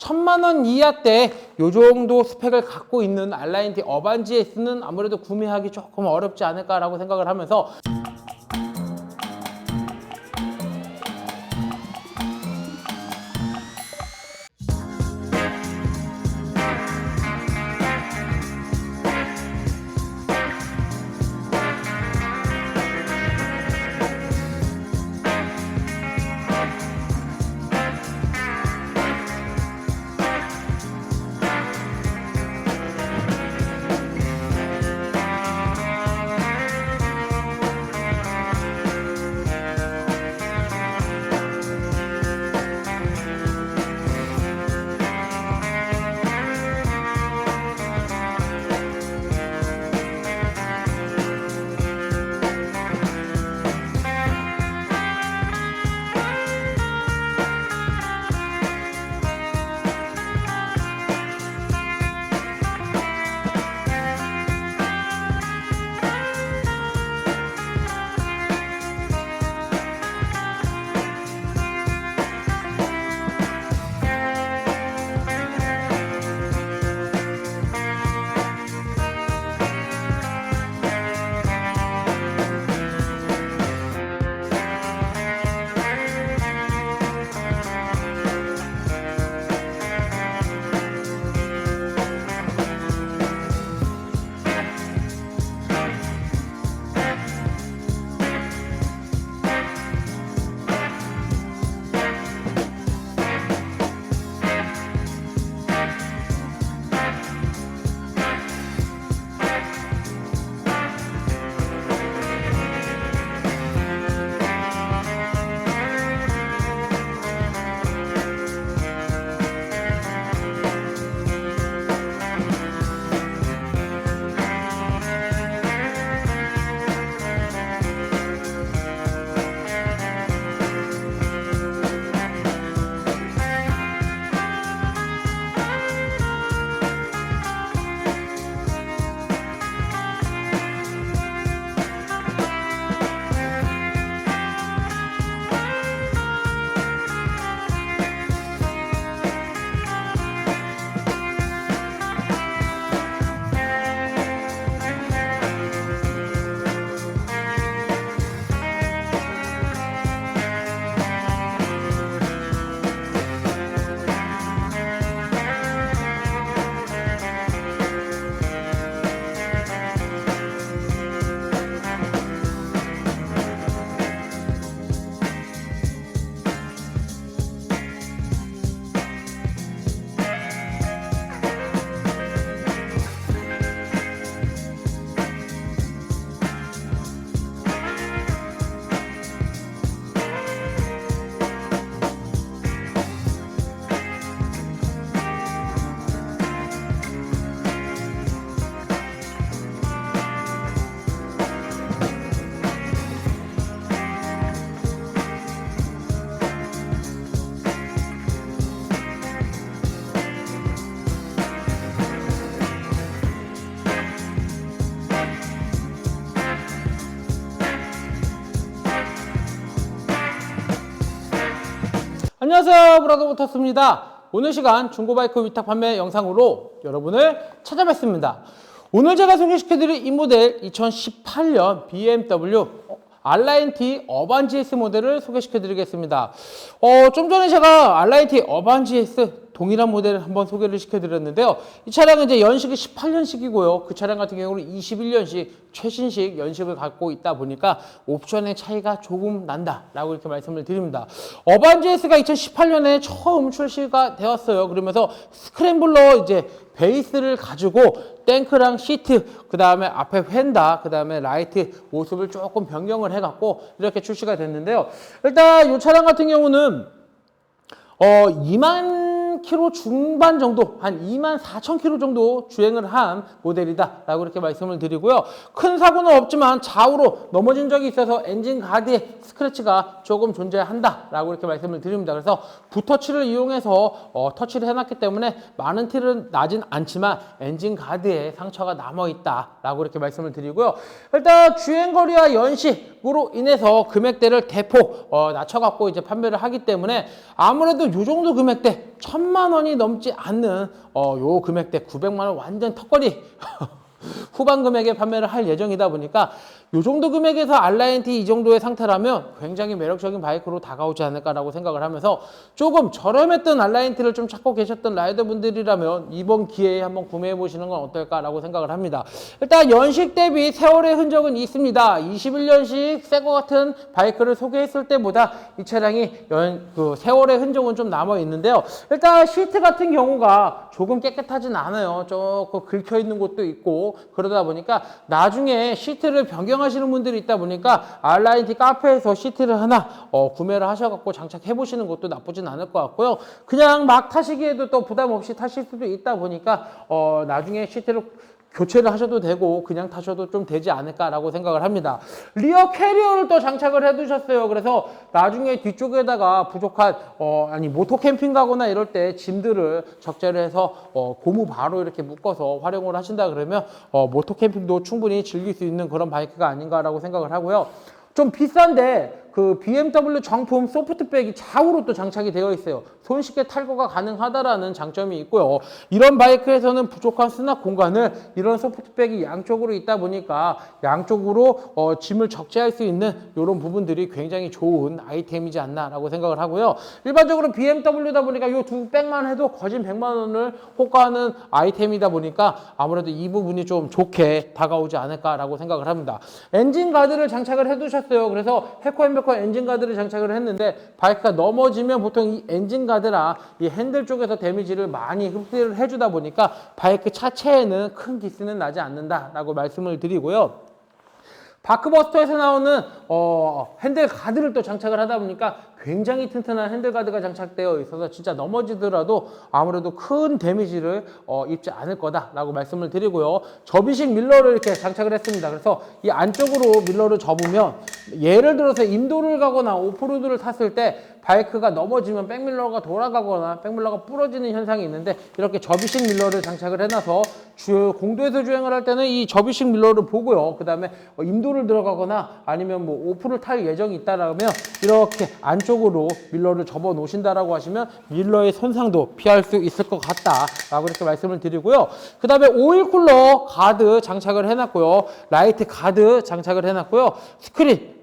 1000만 원 이하대 요 정도 스펙을 갖고 있는 알라인티 어반 GS는 아무래도 구매하기 조금 어렵지 않을까라고 생각을 하면서 안녕하세요, 브라더모터스입니다. 오늘 시간 중고바이크 위탁 판매 영상으로 여러분을 찾아뵙습니다. 오늘 제가 소개시켜드릴 이 모델 2018년 BMW 알라인티 어반 GS 모델을 소개시켜드리겠습니다. 좀 전에 제가 알라인티 어반 GS 동일한 모델을 한번 소개를 시켜드렸는데요. 이 차량은 이제 연식이 18년식이고요. 그 차량 같은 경우는 21년식, 최신식 연식을 갖고 있다 보니까 옵션의 차이가 조금 난다라고 이렇게 말씀을 드립니다. 어반 GS가 2018년에 처음 출시가 되었어요. 그러면서 스크램블러 이제 베이스를 가지고 탱크랑 시트, 그 다음에 앞에 휀다, 그 다음에 라이트 모습을 조금 변경을 해갖고 이렇게 출시가 됐는데요. 일단 이 차량 같은 경우는 2만 킬로 중반 정도, 한 24,000km 정도 주행을 한 모델이다 라고 이렇게 말씀을 드리고요. 큰 사고는 없지만 좌우로 넘어진 적이 있어서 엔진 가드에 스크래치가 조금 존재한다 라고 이렇게 말씀을 드립니다. 그래서 붓터치를 이용해서 터치를 해놨기 때문에 많은 티는 나진 않지만 엔진 가드에 상처가 남아있다 라고 이렇게 말씀을 드리고요. 일단 주행거리와 연식으로 인해서 금액대를 대폭 낮춰갖고 이제 판매를 하기 때문에 아무래도 이 정도 금액대 1000만 1000만 원이 넘지 않는 요 금액대 900만 원 완전 턱걸이 후반 금액에 판매를 할 예정이다 보니까 이 정도 금액에서 알라인티 이 정도의 상태라면 굉장히 매력적인 바이크로 다가오지 않을까라고 생각을 하면서 조금 저렴했던 알라인티를 좀 찾고 계셨던 라이더분들이라면 이번 기회에 한번 구매해 보시는 건 어떨까라고 생각을 합니다. 일단 연식 대비 세월의 흔적은 있습니다. 21년식 새 거 같은 바이크를 소개했을 때보다 이 차량이 세월의 흔적은 좀 남아 있는데요. 일단 시트 같은 경우가 조금 깨끗하진 않아요. 조금 긁혀 있는 곳도 있고 그러다 보니까 나중에 시트를 변경하시는 분들이 있다 보니까 알라인티 카페에서 시트를 하나 구매를 하셔갖고 장착해 보시는 것도 나쁘진 않을 것 같고요. 그냥 막 타시기에도 또 부담 없이 타실 수도 있다 보니까 나중에 시트를 교체를 하셔도 되고 그냥 타셔도 좀 되지 않을까라고 생각을 합니다. 리어 캐리어를 또 장착을 해두셨어요. 그래서 나중에 뒤쪽에다가 부족한 모토 캠핑 가거나 이럴 때 짐들을 적재를 해서 고무 바로 이렇게 묶어서 활용을 하신다 그러면 모토 캠핑도 충분히 즐길 수 있는 그런 바이크가 아닌가라고 생각을 하고요. 좀 비싼데 그 BMW 정품 소프트백이 좌우로 또 장착이 되어 있어요. 손쉽게 탈거가 가능하다라는 장점이 있고요. 이런 바이크에서는 부족한 수납 공간을 이런 소프트백이 양쪽으로 있다 보니까 양쪽으로 짐을 적재할 수 있는 이런 부분들이 굉장히 좋은 아이템이지 않나라고 생각을 하고요. 일반적으로 BMW다 보니까 이 두 백만 해도 거진 100만 원을 호가하는 아이템이다 보니까 아무래도 이 부분이 좀 좋게 다가오지 않을까라고 생각을 합니다. 엔진 가드를 장착을 해두셨어요. 그래서 해코앤베코 엔진 가드를 장착을 했는데 바이크가 넘어지면 보통 이 엔진 가드랑 이 핸들 쪽에서 데미지를 많이 흡수를 해주다 보니까 바이크 차체에는 큰 기스는 나지 않는다라고 말씀을 드리고요. 바크버스터에서 나오는 핸들 가드를 또 장착을 하다 보니까 굉장히 튼튼한 핸들 가드가 장착되어 있어서 진짜 넘어지더라도 아무래도 큰 데미지를 입지 않을 거다라고 말씀을 드리고요. 접이식 밀러를 이렇게 장착을 했습니다. 그래서 이 안쪽으로 밀러를 접으면 예를 들어서 인도를 가거나 오프로드를 탔을 때 바이크가 넘어지면 백밀러가 돌아가거나 백밀러가 부러지는 현상이 있는데 이렇게 접이식 밀러를 장착을 해놔서 공도에서 주행을 할 때는 이 접이식 밀러를 보고요. 그 다음에 인도를 들어가거나 아니면 뭐 오프를 탈 예정이 있다라면 이렇게 안쪽으로 밀러를 접어 놓으신다라고 하시면 밀러의 손상도 피할 수 있을 것 같다라고 이렇게 말씀을 드리고요. 그 다음에 오일 쿨러 가드 장착을 해놨고요. 라이트 가드 장착을 해놨고요. 스크린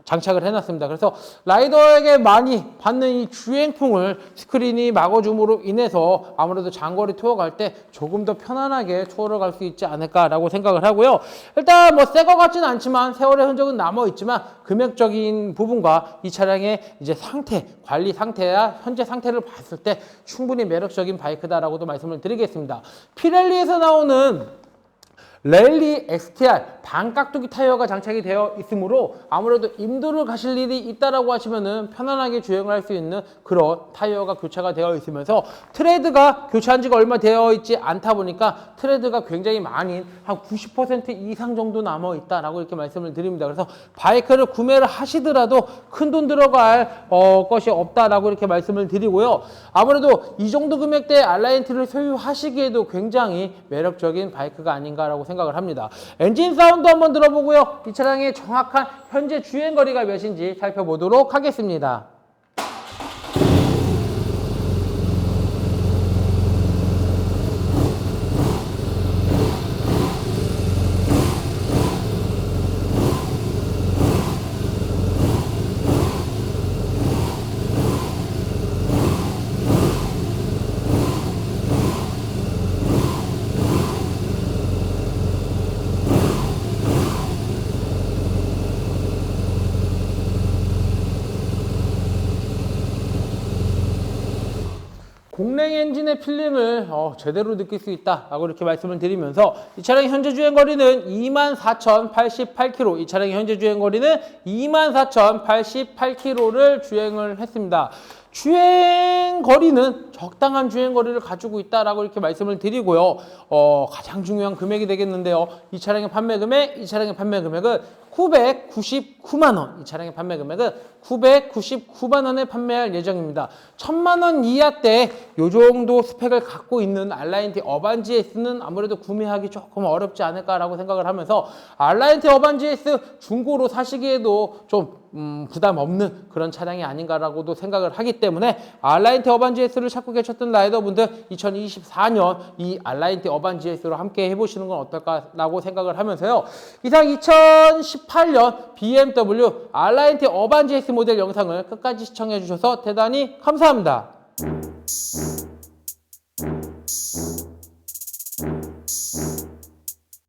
장착을 해놨습니다. 그래서 라이더에게 많이 받는 이 주행풍을 스크린이 막아줌으로 인해서 아무래도 장거리 투어 갈 때 조금 더 편안하게 투어를 갈 수 있지 않을까라고 생각을 하고요. 일단 뭐 새 거 같지는 않지만 세월의 흔적은 남아있지만 금액적인 부분과 이 차량의 이제 상태, 관리 상태야 현재 상태를 봤을 때 충분히 매력적인 바이크다라고도 말씀을 드리겠습니다. 피렐리에서 나오는 랠리 XTR 반깍두기 타이어가 장착이 되어 있으므로 아무래도 임도를 가실 일이 있다라고 하시면은 편안하게 주행을 할 수 있는 그런 타이어가 교체가 되어 있으면서 트레드가 교체한 지가 얼마 되어 있지 않다 보니까 트레드가 굉장히 많이 한 90% 이상 정도 남아 있다라고 이렇게 말씀을 드립니다. 그래서 바이크를 구매를 하시더라도 큰 돈 들어갈 것이 없다라고 이렇게 말씀을 드리고요. 아무래도 이 정도 금액대 알라인티를 소유하시기에도 굉장히 매력적인 바이크가 아닌가라고 생각을 합니다. 엔진 사운드 한번 들어보고요. 이 차량의 정확한 현재 주행거리가 몇인지 살펴보도록 하겠습니다. 공랭 엔진의 필링을 제대로 느낄 수 있다라고 이렇게 말씀을 드리면서 이 차량의 현재 주행거리는 24,088km, 이 차량의 현재 주행거리는 24,088km를 주행을 했습니다. 주행거리는 적당한 주행거리를 가지고 있다라고 이렇게 말씀을 드리고요. 가장 중요한 금액이 되겠는데요. 이 차량의 판매 금액은 999만 원. 이 차량의 판매 금액은 999만 원에 판매할 예정입니다. 1000만 원 이하대 이 정도 스펙을 갖고 있는 알라인티 어반 GS는 아무래도 구매하기 조금 어렵지 않을까라고 생각을 하면서 알라인티 어반 GS 중고로 사시기에도 좀 부담 없는 그런 차량이 아닌가라고도 생각을 하기 때문에 알라인티 어반 GS를 찾고 계셨던 라이더분들 2024년 이 알라인티 어반 GS로 함께 해보시는 건 어떨까라고 생각을 하면서요. 이상 2018년 BMW 알라인티 어반 GS 모델 영상을 끝까지 시청해 주셔서 대단히 감사합니다.